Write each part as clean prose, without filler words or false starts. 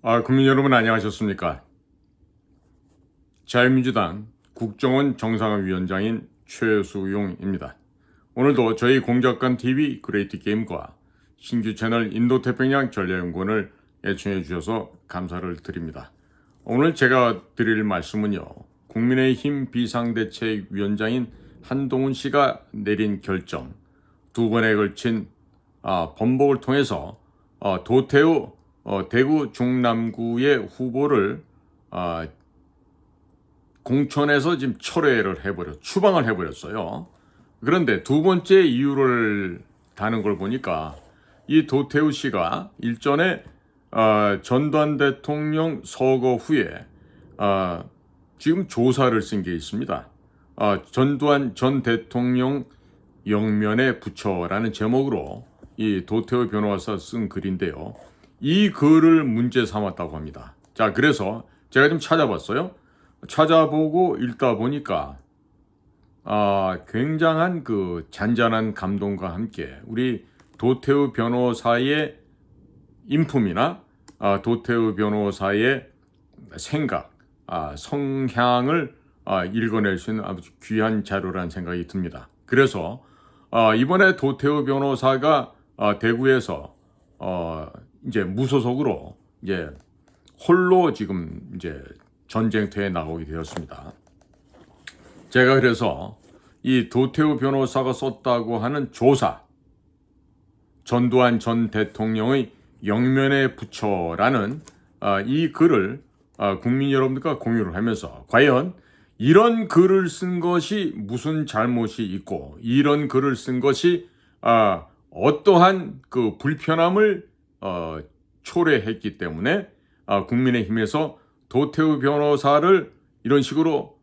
국민 여러분 안녕하셨습니까? 자유민주당 국정원 정상위원장인 최수용입니다. 오늘도 저희 공작관 TV 그레이트 게임과 신규 채널 인도태평양 전략연구원을 애청해 주셔서 감사를 드립니다. 오늘 제가 드릴 말씀은요. 국민의힘 비상대책위원장인 한동훈 씨가 내린 결정, 두 번에 걸친 번복을 통해서 도태우 대구 중남구의 후보를 공천에서 지금 추방을 해버렸어요. 그런데 두 번째 이유를 다는 걸 보니까 이 도태우 씨가 일전에 전두환 대통령 서거 후에 지금 조사를 쓴 게 있습니다. 전두환 전 대통령 영면의 부처라는 제목으로 이 도태우 변호사 쓴 글인데요. 이 글을 문제 삼았다고 합니다. 자, 그래서 제가 좀 찾아봤어요. 찾아보고 읽다 보니까 굉장한 그 잔잔한 감동과 함께 우리 도태우 변호사의 인품이나 도태우 변호사의 생각, 성향을 읽어낼 수 있는 아주 귀한 자료라는 생각이 듭니다. 그래서 이번에 도태우 변호사가 대구에서 이제 무소속으로 이제 홀로 지금 이제 전쟁터에 나오게 되었습니다. 제가 그래서 이 도태우 변호사가 썼다고 하는 조사, 전두환 전 대통령의 영면의 부처라는 이 글을 국민 여러분들과 공유를 하면서 과연 이런 글을 쓴 것이 무슨 잘못이 있고 이런 글을 쓴 것이 어떠한 그 불편함을 초래했기 때문에 국민의힘에서 도태우 변호사를 이런 식으로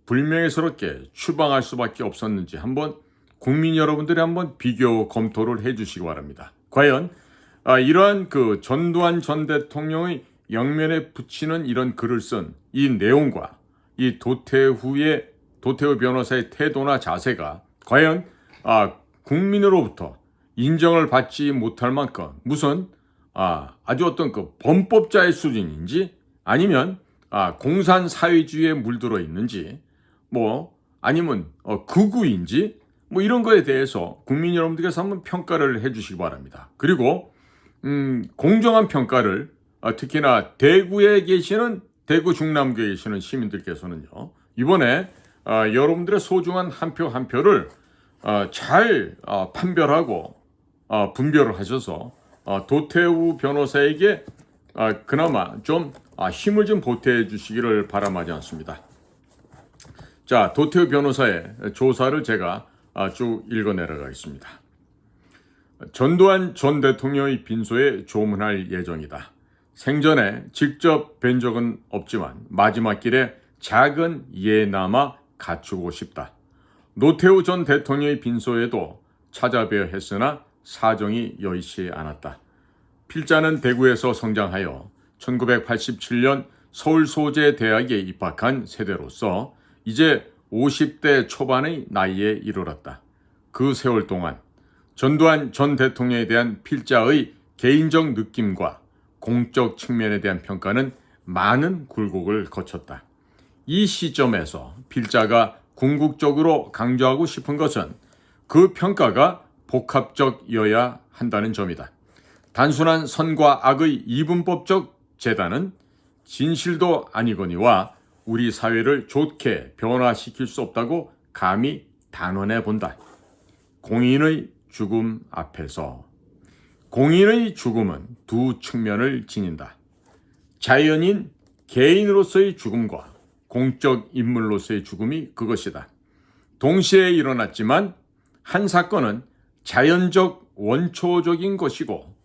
불명예스럽게 추방할 수밖에 없었는지 한번 국민 여러분들이 한번 비교 검토를 해주시기 바랍니다. 과연 이러한 그 전두환 전 대통령의 영면에 붙이는 이런 글을 쓴 이 내용과 이 도태우 변호사의 태도나 자세가 과연 국민으로부터 인정을 받지 못할 만큼 무슨 아주 어떤 그 범법자의 수준인지 아니면 공산 사회주의에 물들어 있는지 뭐 아니면 극우인지 뭐 이런 거에 대해서 국민 여러분들께서 한번 평가를 해주시기 바랍니다. 그리고 공정한 평가를 특히나 대구에 계시는 대구 중남구에 계시는 시민들께서는요 이번에 여러분들의 소중한 한 표 한 표를 잘 판별하고 분별을 하셔서 도태우 변호사에게 그나마 좀 힘을 좀 보태해 주시기를 바람하지 않습니다. 자, 도태우 변호사의 조사를 제가 쭉 읽어 내려가겠습니다. 전두환 전 대통령의 빈소에 조문할 예정이다. 생전에 직접 뵌 적은 없지만 마지막 길에 작은 예나마 갖추고 싶다. 노태우 전 대통령의 빈소에도 찾아뵈어 했으나 사정이 여의치 않았다. 필자는 대구에서 성장하여 1987년 서울소재대학에 입학한 세대로서 이제 50대 초반의 나이에 이르렀다. 그 세월 동안 전두환 전 대통령에 대한 필자의 개인적 느낌과 공적 측면에 대한 평가는 많은 굴곡을 거쳤다. 이 시점에서 필자가 궁극적으로 강조하고 싶은 것은 그 평가가 복합적이어야 한다는 점이다. 단순한 선과 악의 이분법적 재단은 진실도 아니거니와 우리 사회를 좋게 변화시킬 수 없다고 감히 단언해 본다. 공인의 죽음 앞에서 공인의 죽음은 두 측면을 지닌다. 자연인 개인으로서의 죽음과 공적 인물로서의 죽음이 그것이다. 동시에 일어났지만 한 사건은 자연적 원초적인 것이고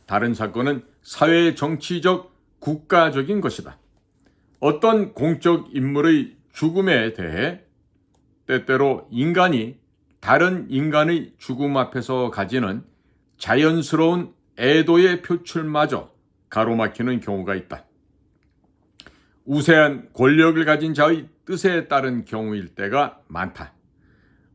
다른 사건은 사회 정치적 국가적인 것이다. 어떤 공적 인물의 죽음에 대해 때때로 인간이 다른 인간의 죽음 앞에서 가지는 자연스러운 애도의 표출마저 가로막히는 경우가 있다. 우세한 권력을 가진 자의 뜻에 따른 경우일 때가 많다.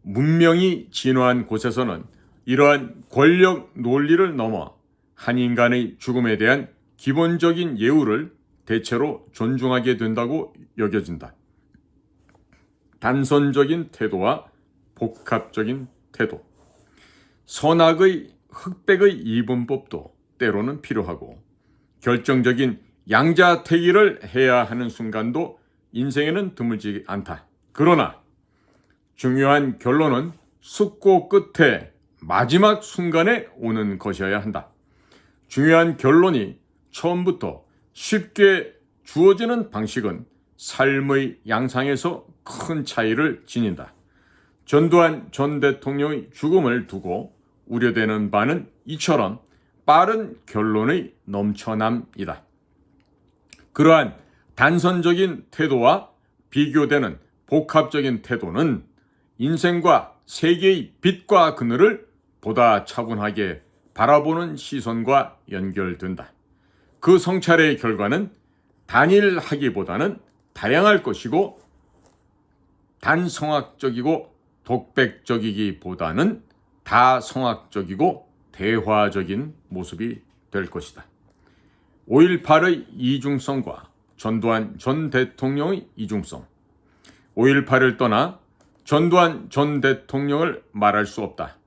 문명이 진화한 곳에서는 이러한 권력 논리를 넘어 한 인간의 죽음에 대한 기본적인 예우를 대체로 존중하게 된다고 여겨진다. 단선적인 태도와 복합적인 태도. 선악의 흑백의 이분법도 때로는 필요하고 결정적인 양자택일을 해야 하는 순간도 인생에는 드물지 않다. 그러나 중요한 결론은 숙고 끝에 마지막 순간에 오는 것이어야 한다. 중요한 결론이 처음부터 쉽게 주어지는 방식은 삶의 양상에서 큰 차이를 지닌다. 전두환 전 대통령의 죽음을 두고 우려되는 바는 이처럼 빠른 결론의 넘쳐남이다. 그러한 단선적인 태도와 비교되는 복합적인 태도는 인생과 세계의 빛과 그늘을 보다 차분하게 바라보는 시선과 연결된다. 그 성찰의 결과는 단일하기보다는 다양할 것이고 단성악적이고 독백적이기보다는 다성악적이고 대화적인 모습이 될 것이다. 5.18의 이중성과 전두환 전 대통령의 이중성. 5.18을 떠나 전두환 전 대통령을 말할 수 없다.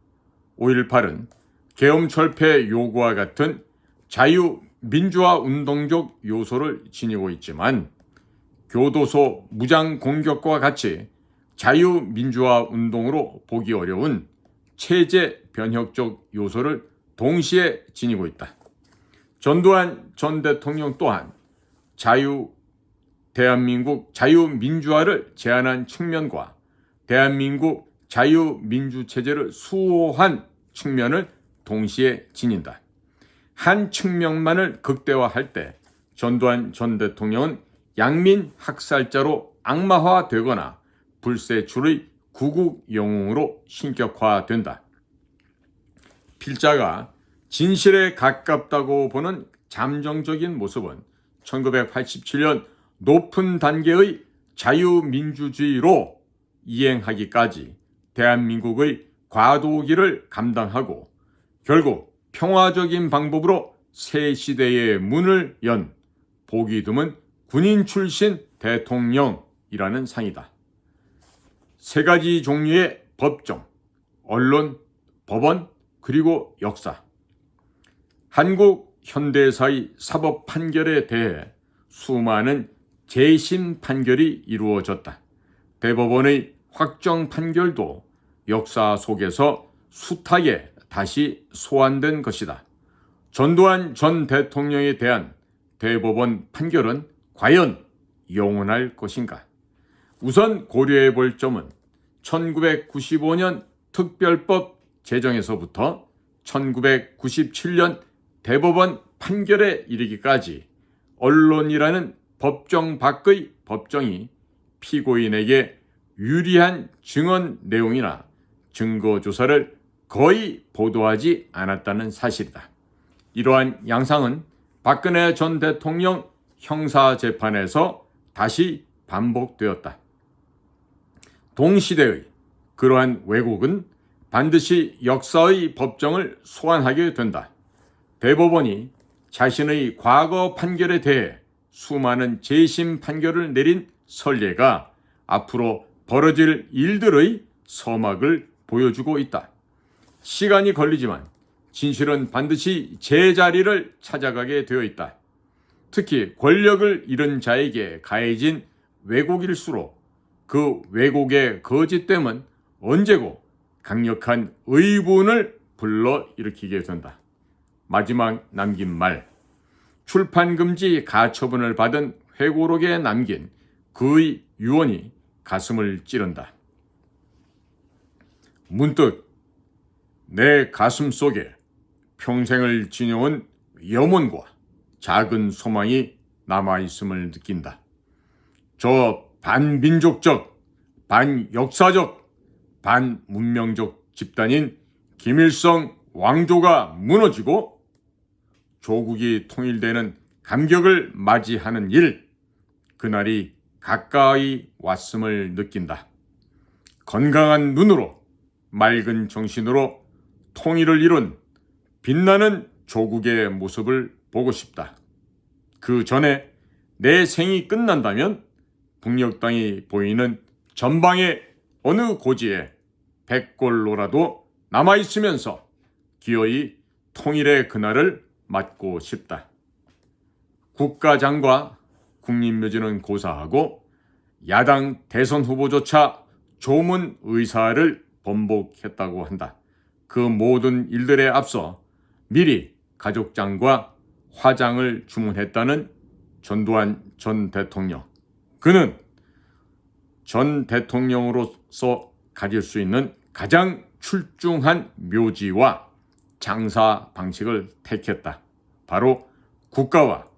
5.18은 계엄철폐 요구와 같은 자유민주화 운동적 요소를 지니고 있지만 교도소 무장 공격과 같이 자유민주화 운동으로 보기 어려운 체제 변혁적 요소를 동시에 지니고 있다. 전두환 전 대통령 또한 대한민국 자유민주화를 제안한 측면과 대한민국 자유민주체제를 수호한 측면을 동시에 지닌다. 한 측면만을 극대화할 때 전두환 전 대통령은 양민 학살자로 악마화되거나 불세출의 구국 영웅으로 신격화된다. 필자가 진실에 가깝다고 보는 잠정적인 모습은 1987년 높은 단계의 자유민주주의로 이행하기까지 대한민국의 과도기를 감당하고 결국 평화적인 방법으로 새 시대의 문을 연 보기 드문 군인 출신 대통령이라는 상이다. 세 가지 종류의 법정, 언론, 법원, 그리고 역사. 한국 현대사의 사법 판결에 대해 수많은 재심 판결이 이루어졌다. 대법원의 확정 판결도 역사 속에서 숱하게 다시 소환된 것이다. 전두환 전 대통령에 대한 대법원 판결은 과연 영원할 것인가? 우선 고려해 볼 점은 1995년 특별법 제정에서부터 1997년 대법원 판결에 이르기까지 언론이라는 법정 밖의 법정이 피고인에게 유리한 증언 내용이나 증거 조사를 거의 보도하지 않았다는 사실이다. 이러한 양상은 박근혜 전 대통령 형사재판에서 다시 반복되었다. 동시대의 그러한 왜곡은 반드시 역사의 법정을 소환하게 된다. 대법원이 자신의 과거 판결에 대해 수많은 재심 판결을 내린 선례가 앞으로 벌어질 일들의 서막을 보여주고 있다. 시간이 걸리지만 진실은 반드시 제자리를 찾아가게 되어 있다. 특히 권력을 잃은 자에게 가해진 왜곡일수록 그 왜곡의 거짓됨은 언제고 강력한 의분을 불러일으키게 된다. 마지막 남긴 말. 출판금지 가처분을 받은 회고록에 남긴 그의 유언이 가슴을 찌른다. 문득 내 가슴 속에 평생을 지녀온 염원과 작은 소망이 남아있음을 느낀다. 저 반민족적, 반역사적, 반문명적 집단인 김일성 왕조가 무너지고 조국이 통일되는 감격을 맞이하는 일, 그날이 가까이 왔음을 느낀다. 건강한 눈으로, 맑은 정신으로 통일을 이룬 빛나는 조국의 모습을 보고 싶다. 그 전에 내 생이 끝난다면 북녘 땅이 보이는 전방의 어느 고지에 백골로라도 남아있으면서 기어이 통일의 그날을 맞고 싶다. 국가장과 국립묘지는 고사하고 야당 대선 후보조차 조문 의사를 번복했다고 한다. 그 모든 일들에 앞서 미리 가족장과 화장을 주문했다는 전두환 전 대통령. 그는 전 대통령으로서 가질 수 있는 가장 출중한 묘지와 장사 방식을 택했다. 바로 국가와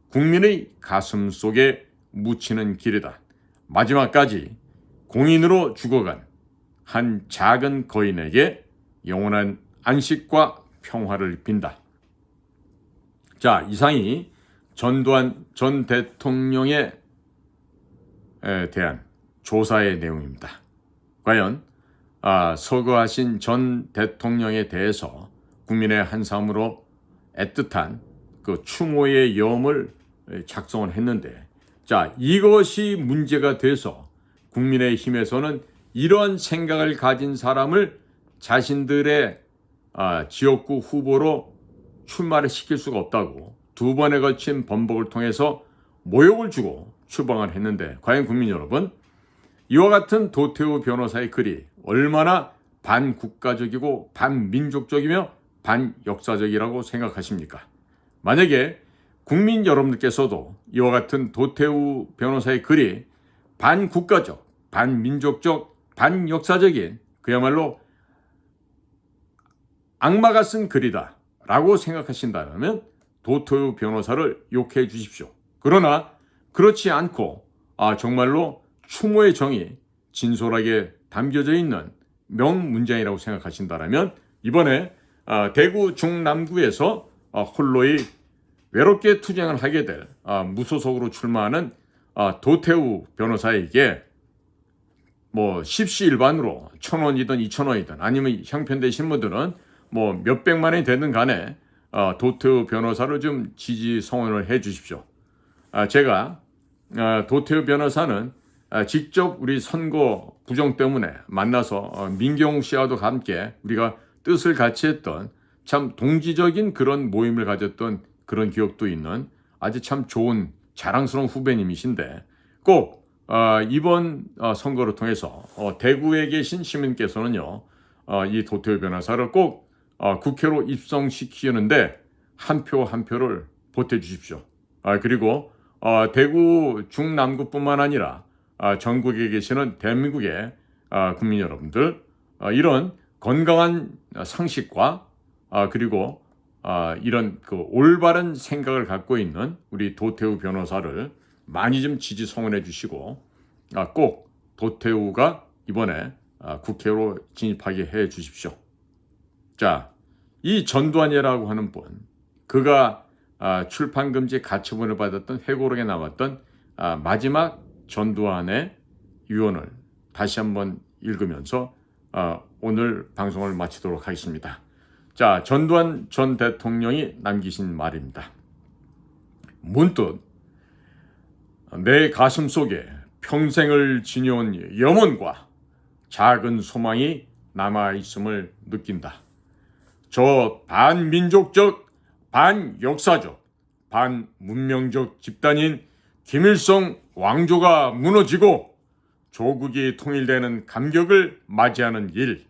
국민의 가슴 속에 묻히는 길이다. 마지막까지 공인으로 죽어간 한 작은 거인에게 영원한 안식과 평화를 빈다. 자, 이상이 전두환 전 대통령에 대한 조사의 내용입니다. 과연 서거하신 전 대통령에 대해서 국민의 한사람으로 애틋한 그 추모의 염을 작성을 했는데, 자, 이것이 문제가 돼서 국민의힘에서는 이런 생각을 가진 사람을 자신들의 지역구 후보로 출마를 시킬 수가 없다고 두 번에 걸친 번복을 통해서 모욕을 주고 추방을 했는데, 과연 국민 여러분, 이와 같은 도태우 변호사의 글이 얼마나 반국가적이고 반민족적이며 반역사적이라고 생각하십니까? 만약에 국민 여러분들께서도 이와 같은 도태우 변호사의 글이 반국가적, 반민족적, 반역사적인 그야말로 악마가 쓴 글이다 라고 생각하신다면 도태우 변호사를 욕해 주십시오. 그러나 그렇지 않고 정말로 추모의 정이 진솔하게 담겨져 있는 명문장이라고 생각하신다면 이번에 대구 중남구에서 홀로이 외롭게 투쟁을 하게 될 무소속으로 출마하는 도태우 변호사에게 뭐 십시일반으로 1,000원이든 2,000원이든 아니면 형편되신 분들은 뭐 몇백만 원이 되든 간에 도태우 변호사를 좀 지지 성원을 해 주십시오. 제가 도태우 변호사는 직접 우리 선거 부정 때문에 만나서 민경욱 씨와도 함께 우리가 뜻을 같이 했던 참 동지적인 그런 모임을 가졌던 그런 기억도 있는 아주 참 좋은 자랑스러운 후배님이신데, 꼭 이번 선거를 통해서 대구에 계신 시민께서는요, 이 도태우 변호사를 꼭 국회로 입성시키는데 한 표 한 표를 보태주십시오. 그리고 대구 중남구뿐만 아니라 전국에 계시는 대한민국의 국민 여러분들, 이런 건강한 상식과 그리고 이런 그 올바른 생각을 갖고 있는 우리 도태우 변호사를 많이 좀 지지 성원해 주시고 꼭 도태우가 이번에 국회로 진입하게 해 주십시오. 자, 이 전두환이라고 하는 분, 그가 출판금지 가처분을 받았던 회고록에 나왔던 마지막 전두환의 유언을 다시 한번 읽으면서 오늘 방송을 마치도록 하겠습니다. 자, 전두환 전 대통령이 남기신 말입니다. 문득 내 가슴 속에 평생을 지녀온 염원과 작은 소망이 남아있음을 느낀다. 저 반민족적, 반역사적, 반문명적 집단인 김일성 왕조가 무너지고 조국이 통일되는 감격을 맞이하는 일,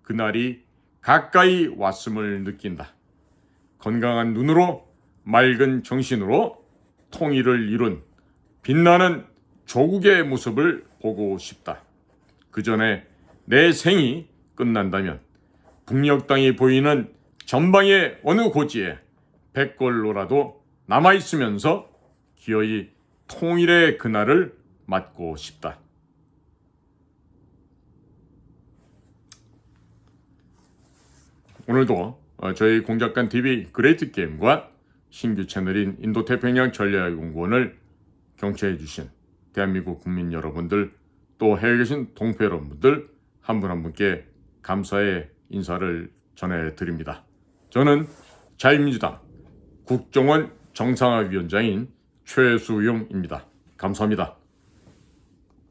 그날이 가까이 왔음을 느낀다. 건강한 눈으로, 맑은 정신으로 통일을 이룬 빛나는 조국의 모습을 보고 싶다. 그 전에 내 생이 끝난다면 북녘 땅이 보이는 전방의 어느 고지에 백골로라도 남아있으면서 기어이 통일의 그날을 맞고 싶다. 오늘도 저희 공작관 TV 그레이트 게임과 신규 채널인 인도태평양 전략연구원을 경청해 주신 대한민국 국민 여러분들, 또 해외에 계신 동포 여러분들 한 분 한 분께 감사의 인사를 전해드립니다. 저는 자유민주당 국정원 정상화위원장인 최수용입니다. 감사합니다.